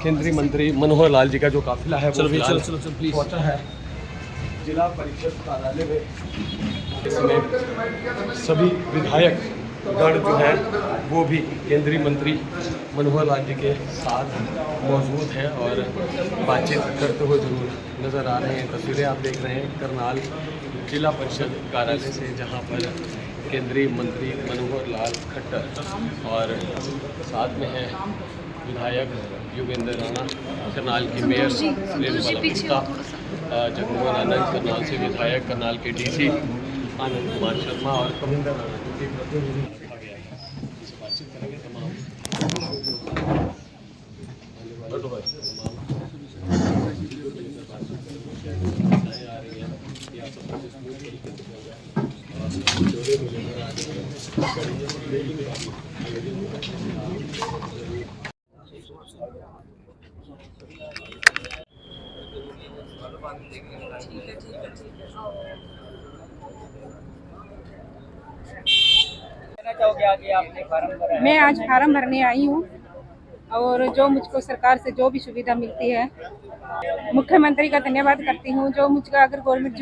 केंद्रीय मंत्री मनोहर लाल जी का जो काफिला है वो पहुंचा है जिला परिषद कार्यालय में। इसमें सभी विधायक गण जो हैं वो भी केंद्रीय मंत्री मनोहर लाल जी के साथ मौजूद हैं और बातचीत करते हुए जरूर नज़र आ रहे हैं। तस्वीरें आप देख रहे हैं करनाल जिला परिषद कार्यालय से, जहां पर केंद्रीय मंत्री मनोहर लाल खट्टर और साथ में है विधायक योगेंद्र राणा, करनाल की मेयर सुरेश गुप्ता, जगमोहन आनंद करनाल से विधायक, करनाल के डीसी आनंद कुमार शर्मा और कविंदर राणा जो कि प्रतिनिधि रखा गया है। इससे बातचीत करेंगे तमाम आ रही हैं या मैं आज फार्म भरने आई हूँ और जो मुझको सरकार से जो भी सुविधा मिलती है, मुख्यमंत्री का धन्यवाद करती हूँ। जो मुझको अगर गवर्नमेंट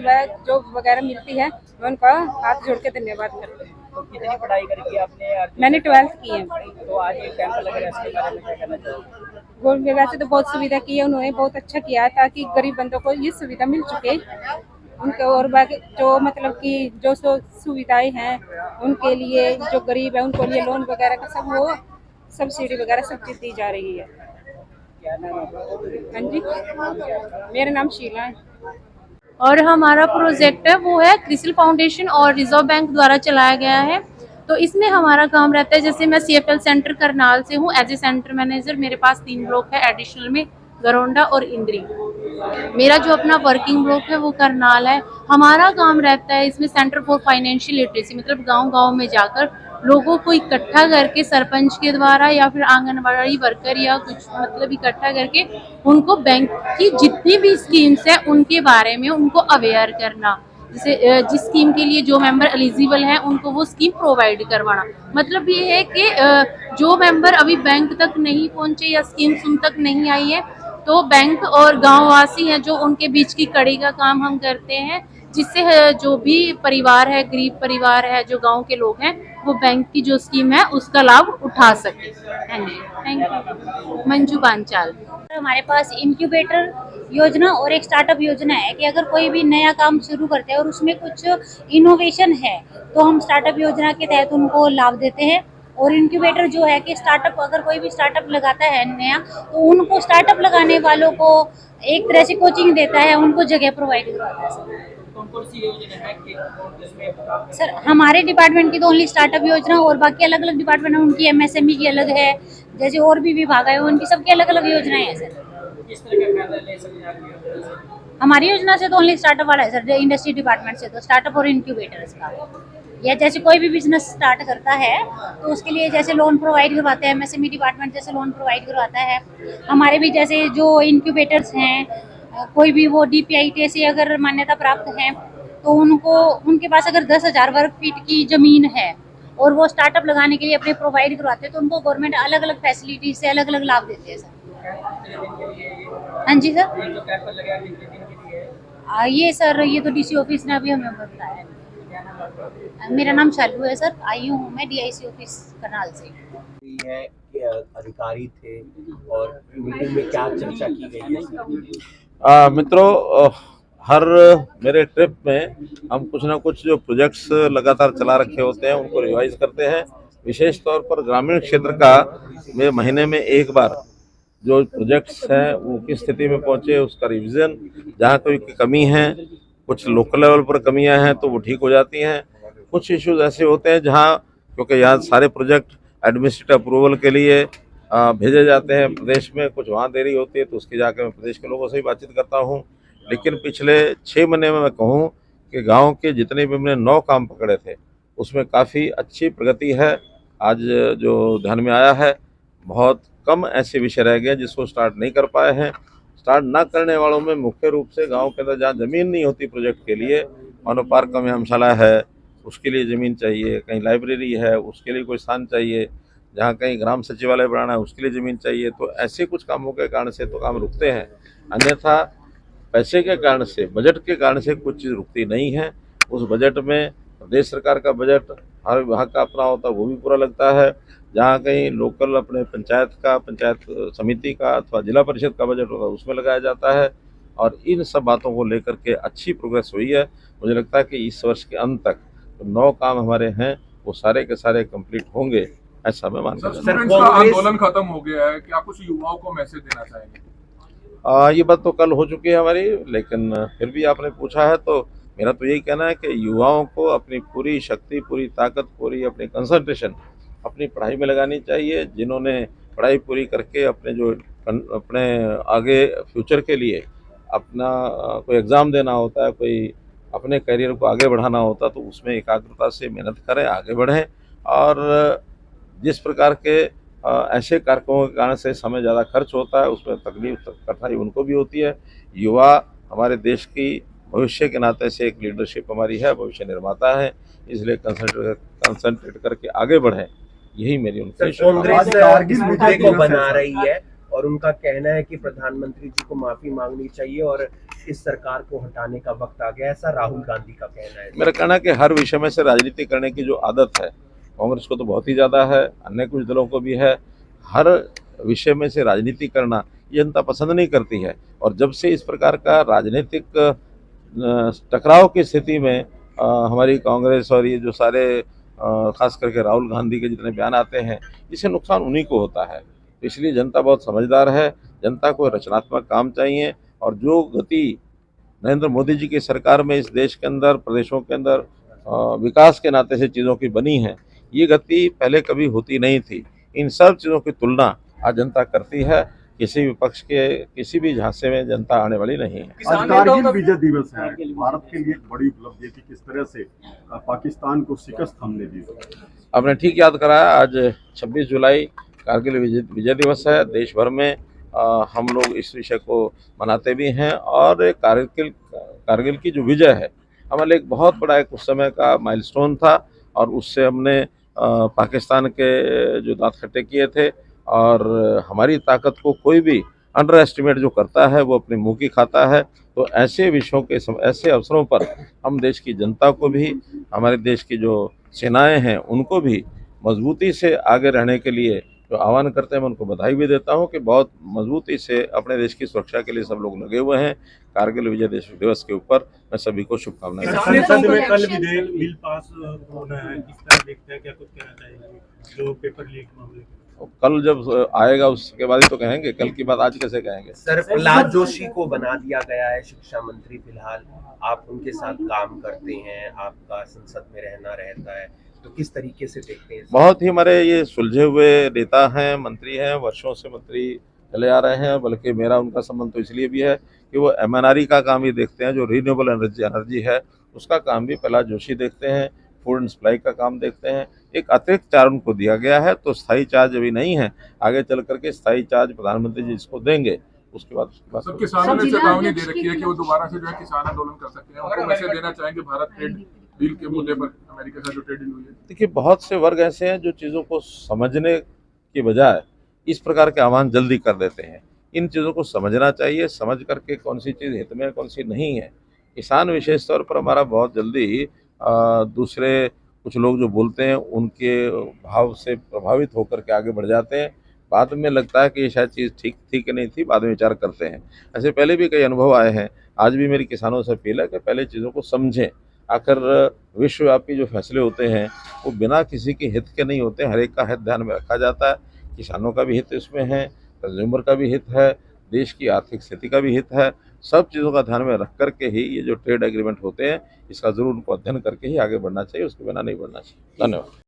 जॉब वगैरह मिलती है मैं उनका हाथ जोड़ के धन्यवाद करती हूँ। तो कितनी पढ़ाई करी आपने? मैंने 12th की है। तो आज ये कैंप लग रहा है, इसके बारे में क्या कहना चाहोगे? वैसे तो बहुत सुविधा की है उन्होंने, बहुत अच्छा किया ताकि गरीब बंदों को ये सुविधा मिल चुके उनके। और बाकी जो मतलब कि जो सुविधाएं हैं उनके लिए, जो गरीब है उनको लिए लोन वगैरह का सब वो सब्सिडी वगैरह सब चीज़ दी जा रही है। क्या नाम है? हाँ जी, मेरा नाम शीला है। और हमारा प्रोजेक्ट है वो है क्रिसिल फाउंडेशन और रिजर्व बैंक द्वारा चलाया गया है। तो इसमें हमारा काम रहता है, जैसे मैं CFL सेंटर करनाल से हूँ एज ए सेंटर मैनेजर। मेरे पास 3 ब्लॉक है एडिशनल में, गरोंडा और इंद्री। मेरा जो अपना वर्किंग ब्लॉक है वो करनाल है। हमारा काम रहता है इसमें सेंटर फॉर फाइनेंशियल लिटरेसी, मतलब गांव-गांव में जाकर लोगों को इकट्ठा करके सरपंच के द्वारा या फिर आंगनबाड़ी वर्कर या कुछ मतलब इकट्ठा करके उनको बैंक की जितनी भी स्कीम्स है उनके बारे में उनको अवेयर करना। जैसे जिस स्कीम के लिए जो मेंबर एलिजिबल हैं उनको वो स्कीम प्रोवाइड करवाना। मतलब ये है कि जो मेंबर अभी बैंक तक नहीं पहुंचे या स्कीम उन तक नहीं आई है तो बैंक और गांववासी हैं जो उनके बीच की कड़ी का काम हम करते हैं, जिससे जो भी परिवार है, गरीब परिवार है, जो गांव के लोग हैं, वो बैंक की जो स्कीम है उसका लाभ उठा सके। हाँ जी, थैंक यू। मंजू पांचाल। हमारे पास इंक्यूबेटर योजना और एक स्टार्टअप योजना है कि अगर कोई भी नया काम शुरू करते हैं और उसमें कुछ इनोवेशन है तो हम स्टार्टअप योजना के तहत उनको लाभ देते हैं। और इंक्यूबेटर जो है कि स्टार्टअप, अगर कोई भी स्टार्टअप लगाता है नया तो उनको स्टार्टअप लगाने वालों को एक तरह से कोचिंग देता है, उनको जगह प्रोवाइड करवाता है। कौन सी योजना है कि जिसमें सर हमारे डिपार्टमेंट की तो ओनली स्टार्टअप योजना, और बाकी अलग अलग डिपार्टमेंट है उनकी MSME की अलग है, जैसे और भी विभाग है उनकी सबकी अलग अलग योजनाएं हैं सर। किस तरह का फायदा ले सकते हैं आपकी योजना से? हमारी योजना से तो ओनली स्टार्टअप वाला है सर, इंडस्ट्री डिपार्टमेंट से तो स्टार्टअप और इंक्यूबेटर्स का, या जैसे कोई भी बिजनेस स्टार्ट करता है तो उसके लिए जैसे लोन प्रोवाइड करवाते हैं, MSME डिपार्टमेंट जैसे लोन प्रोवाइड करवाता है। हमारे भी जैसे जो इंक्यूबेटर्स हैं, कोई भी वो DPIT से अगर मान्यता प्राप्त हैं तो उनको, उनके पास अगर 10,000 वर्ग फीट की ज़मीन है और वो स्टार्टअप लगाने के लिए अपने प्रोवाइड करवाते हैं तो उनको गवर्नमेंट अलग अलग फैसिलिटीज से अलग अलग लाभ देते हैं सर। हाँ जी सर, जो कैंप लगा कितने दिन के लिए है? ये सर ये तो DC ऑफिस ने अभी हमें बताया है। मेरा नाम शालू है सर, आई हूँ मैं DIC ऑफिस करनाल से। है कि अधिकारी थे और मीटिंग में क्या चर्चा की गई है? मित्रों, हर मेरे ट्रिप में हम कुछ ना कुछ जो प्रोजेक्ट्स लगातार चला रखे होते हैं उनको रिवाइज करते हैं। विशेष तौर पर ग्रामीण क्षेत्र का में महीने में एक बार जो प्रोजेक्ट्स हैं वो किस स्थिति में पहुंचे उसका रिवीजन, जहां कोई कमी है, कुछ लोकल लेवल पर कमियां हैं तो वो ठीक हो जाती हैं। कुछ इश्यूज ऐसे होते हैं जहां, क्योंकि यहाँ सारे प्रोजेक्ट एडमिनिस्ट्रेटिव अप्रूवल के लिए भेजे जाते हैं प्रदेश में, कुछ वहाँ देरी होती है तो उसकी जाकर मैं प्रदेश के लोगों से भी बातचीत करता हूँ। लेकिन पिछले 6 महीने में मैं कहूँ कि गांव के जितने भी हमने 9 काम पकड़े थे उसमें काफ़ी अच्छी प्रगति है। आज जो ध्यान में आया है, बहुत कम ऐसे विषय रह गए जिसको स्टार्ट नहीं कर पाए हैं। स्टार्ट ना करने वालों में मुख्य रूप से गांव के अंदर जहाँ ज़मीन नहीं होती प्रोजेक्ट के लिए, मानो पार्क का व्यायामशाला है उसके लिए ज़मीन चाहिए, कहीं लाइब्रेरी है उसके लिए कोई स्थान चाहिए, जहाँ कहीं ग्राम सचिवालय बनाना है उसके लिए ज़मीन चाहिए, तो ऐसे कुछ कामों के कारण से तो काम रुकते हैं। अन्यथा पैसे के कारण से, बजट के कारण से कुछ चीज़ रुकती नहीं है। उस बजट में प्रदेश सरकार का बजट हर विभाग का अपना होता है, वो भी पूरा लगता है। जहाँ कहीं लोकल अपने पंचायत का, पंचायत समिति का अथवा जिला परिषद का बजट होता है उसमें लगाया जाता है। और इन सब बातों को लेकर के अच्छी प्रोग्रेस हुई है। मुझे लगता है कि इस वर्ष के अंत तक जो 9 काम हमारे हैं वो सारे के सारे कंप्लीट होंगे, ऐसा मैं मानता हूँ। स्टूडेंट्स का आंदोलन खत्म हो गया है, क्या कुछ युवाओं को मैसेज देना चाहेंगे? ये बात तो कल हो चुकी है हमारी, लेकिन फिर भी आपने पूछा है तो मेरा तो यही कहना है कि युवाओं को अपनी पूरी शक्ति, पूरी ताकत, पूरी अपनी कंसंट्रेशन अपनी पढ़ाई में लगानी चाहिए। जिन्होंने पढ़ाई पूरी करके अपने आगे फ्यूचर के लिए अपना कोई एग्ज़ाम देना होता है, कोई अपने करियर को आगे बढ़ाना होता है, तो उसमें एकाग्रता से मेहनत करें, आगे बढ़ें। और जिस प्रकार के ऐसे कार्यक्रमों के कारण से समय ज़्यादा खर्च होता है, उसमें तकलीफ कठिनाई उनको भी होती है। युवा हमारे देश की भविष्य के नाते से एक लीडरशिप हमारी है, भविष्य निर्माता है, इसलिए कंसंट्रेट करके आगे बढ़ें, यही मेरी उनसे कांग्रेस इस मुद्दे को बना रही है और उनका कहना है कि प्रधानमंत्री जी को माफी मांगनी चाहिए और इस सरकार को हटाने का वक्त आ गया, ऐसा राहुल गांधी का कहना है। मेरा कहना है कि हर विषय में से राजनीति करने की जो आदत है कांग्रेस को तो बहुत ही ज़्यादा है, अन्य कुछ दलों को भी है। हर विषय में से राजनीति करना ये जनता पसंद नहीं करती है। और जब से इस प्रकार का राजनीतिक टकराव की स्थिति में हमारी कांग्रेस और ये जो सारे खास करके राहुल गांधी के जितने बयान आते हैं, इससे नुकसान उन्हीं को होता है। इसलिए जनता बहुत समझदार है, जनता को रचनात्मक काम चाहिए। और जो गति नरेंद्र मोदी जी की सरकार में इस देश के अंदर, प्रदेशों के अंदर विकास के नाते से चीज़ों की बनी है, ये गति पहले कभी होती नहीं थी। इन सब चीज़ों की तुलना आज जनता करती है। किसी भी पक्ष के किसी भी झांसे में जनता आने वाली नहीं है। आज कारगिल विजय दिवस है, भारत के लिए एक बड़ी उपलब्धि थी। किस तरह से पाकिस्तान को शिकस्त हमने दी? आपने ठीक याद कराया, आज 26 जुलाई कारगिल विजय दिवस है। देश भर में हम लोग इस विषय को मनाते भी हैं। और कारगिल की जो विजय है हमारे लिए एक बहुत बड़ा एक उस समय का माइलस्टोन था। और उससे हमने पाकिस्तान के जो दांत खट्टे किए थे। और हमारी ताकत को कोई भी अंडर एस्टिमेट जो करता है वो अपने मुंह की खाता है। तो ऐसे विषयों के ऐसे अवसरों पर हम देश की जनता को भी, हमारे देश की जो सेनाएं हैं उनको भी मजबूती से आगे रहने के लिए जो आह्वान करते हैं, मैं उनको बधाई भी देता हूं कि बहुत मजबूती से अपने देश की सुरक्षा के लिए सब लोग लगे हुए हैं। कारगिल विजय दिवस के ऊपर मैं सभी को शुभकामनाएं देता हूं। संसद में कल विधेयक बिल पास होना है, किस तरह देखते हैं, क्या कुछ कहना चाहिए जो पेपर लीक मामले? कल जब आएगा उसके बाद ही तो कहेंगे, कल की बात आज कैसे कहेंगे? सर, प्रहलाद जोशी को बना दिया गया है शिक्षा मंत्री। फिलहाल आप उनके साथ काम करते हैं, आपका संसद में रहना रहता है, तो किस तरीके से देखते हैं? बहुत ही हमारे ये सुलझे हुए नेता हैं, मंत्री हैं, वर्षों से मंत्री चले आ रहे हैं। बल्कि मेरा उनका संबंध तो इसलिए भी है कि वो MNRE का काम भी देखते हैं, जो रीन्यूएबल एनर्जी है उसका काम भी प्रहलाद जोशी देखते हैं, फूड एंड सप्लाई का काम देखते हैं। एक अतिरिक्त चार्ज उनको दिया गया है, तो स्थायी चार्ज अभी नहीं है, आगे चल करके स्थायी चार्ज प्रधानमंत्री जी इसको देंगे। उसके बाद सब किसानों ने चेतावनी दे रखी है कि वो दोबारा से जो है किसान आंदोलन कर सकते हैं। उनको मैसेज देना चाहेंगे भारत ट्रेड डील के मुद्दे पर, अमेरिका से जो ट्रेड डील हुई है? देखिए, बहुत से वर्ग ऐसे हैं जो चीज़ों को समझने के बजाय इस प्रकार के आह्वान जल्दी कर देते हैं। इन चीज़ों को समझना चाहिए, समझ करके कौन सी चीज़ हित में है, कौन सी नहीं है। किसान विशेष तौर पर हमारा बहुत जल्दी दूसरे कुछ लोग जो बोलते हैं उनके भाव से प्रभावित होकर के आगे बढ़ जाते हैं। बाद में लगता है कि ये शायद चीज़ ठीक थी कि नहीं थी, बाद में विचार करते हैं। ऐसे पहले भी कई अनुभव आए हैं। आज भी मेरी किसानों से अपील है कि पहले चीज़ों को समझें। आखिर विश्वव्यापी जो फैसले होते हैं वो बिना किसी के हित के नहीं होते, हर एक का हित ध्यान में रखा जाता है। किसानों का भी हित इसमें है, कंज्यूमर का भी हित है, देश की आर्थिक स्थिति का भी हित है। सब चीज़ों का ध्यान में रख करके ही ये जो ट्रेड एग्रीमेंट होते हैं इसका ज़रूर उनको अध्ययन करके ही आगे बढ़ना चाहिए, उसके बिना नहीं बढ़ना चाहिए। धन्यवाद।